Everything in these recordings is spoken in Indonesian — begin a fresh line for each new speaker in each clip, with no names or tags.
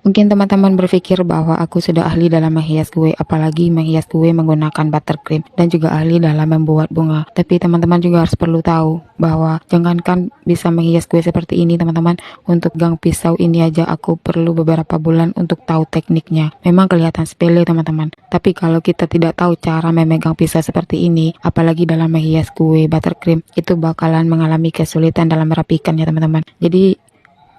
Mungkin teman-teman berpikir bahwa aku sudah ahli dalam menghias kue, apalagi menghias kue menggunakan buttercream, dan juga ahli dalam membuat bunga. Tapi teman-teman juga harus perlu tahu bahwa jangankan bisa menghias kue seperti ini teman-teman, untuk gang pisau ini aja aku perlu beberapa bulan untuk tahu tekniknya. Memang kelihatan sepele teman-teman, tapi kalau kita tidak tahu cara memegang pisau seperti ini, apalagi dalam menghias kue buttercream, itu bakalan mengalami kesulitan dalam merapikannya teman-teman. Jadi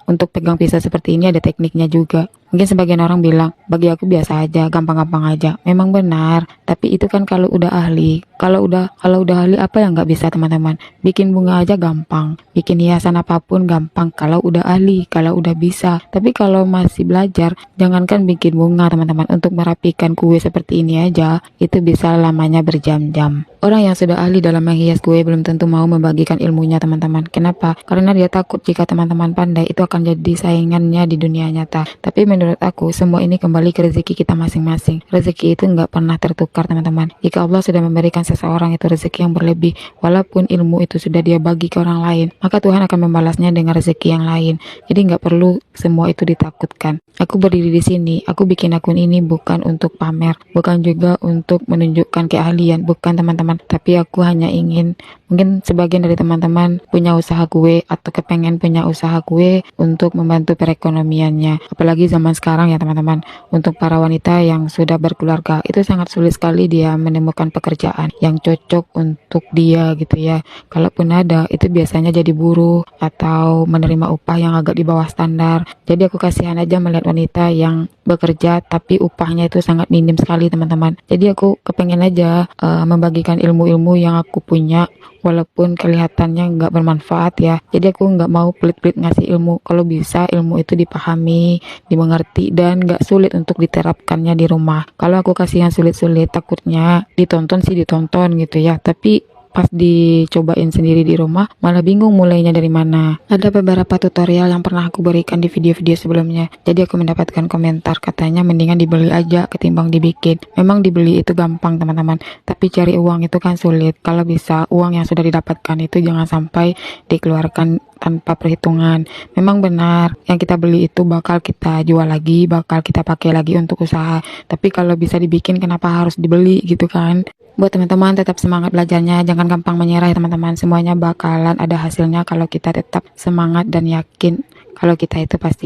untuk pegang pisau seperti ini ada tekniknya juga. Mungkin sebagian orang bilang, bagi aku biasa aja, gampang-gampang aja. Memang benar, tapi itu kan kalau udah ahli. Kalau udah ahli apa yang nggak bisa teman-teman? Bikin bunga aja gampang, bikin hiasan apapun gampang kalau udah ahli, kalau udah bisa. Tapi kalau masih belajar, jangankan bikin bunga teman-teman, untuk merapikan kue seperti ini aja, itu bisa lamanya berjam-jam. Orang yang sudah ahli dalam menghias kue belum tentu mau membagikan ilmunya teman-teman. Kenapa? Karena dia takut jika teman-teman pandai itu akan jadi saingannya di dunia nyata. Tapi menurut aku semua ini kembali ke rezeki kita masing-masing. Rezeki itu nggak pernah tertukar teman-teman. Jika Allah sudah memberikan seseorang itu rezeki yang berlebih, walaupun ilmu itu sudah dia bagi ke orang lain, maka Tuhan akan membalasnya dengan rezeki yang lain. Jadi nggak perlu semua itu ditakutkan. Aku berdiri di sini, aku bikin akun ini bukan untuk pamer, bukan juga untuk menunjukkan keahlian, bukan teman-teman. Tapi aku hanya ingin, mungkin sebagian dari teman-teman punya usaha kue atau kepengen punya usaha kue untuk membantu perekonomiannya. Apalagi zaman sekarang ya teman-teman, untuk para wanita yang sudah berkeluarga, itu sangat sulit sekali dia menemukan pekerjaan yang cocok untuk dia gitu ya. Kalaupun ada, itu biasanya jadi buruh atau menerima upah yang agak di bawah standar. Jadi aku kasihan aja melihat wanita yang bekerja tapi upahnya itu sangat minim sekali teman-teman. Jadi aku kepengen aja membagikan ilmu-ilmu yang aku punya, walaupun kelihatannya nggak bermanfaat ya. Jadi aku nggak mau pelit-pelit ngasih ilmu. Kalau bisa ilmu itu dipahami, dimengerti, dan nggak sulit untuk diterapkannya di rumah. Kalau aku kasih yang sulit-sulit, takutnya ditonton sih ditonton gitu ya, tapi pas dicobain sendiri di rumah malah bingung mulainya dari mana. Ada beberapa tutorial yang pernah aku berikan di video-video sebelumnya, jadi aku mendapatkan komentar katanya mendingan dibeli aja ketimbang dibikin. Memang dibeli itu gampang teman-teman, tapi cari uang itu kan sulit. Kalau bisa uang yang sudah didapatkan itu jangan sampai dikeluarkan tanpa perhitungan. Memang benar yang kita beli itu bakal kita jual lagi, bakal kita pakai lagi untuk usaha, tapi kalau bisa dibikin kenapa harus dibeli gitu kan. Buat teman-teman tetap semangat belajarnya, jangan gampang menyerah ya teman-teman. Semuanya bakalan ada hasilnya kalau kita tetap semangat dan yakin kalau kita itu pasti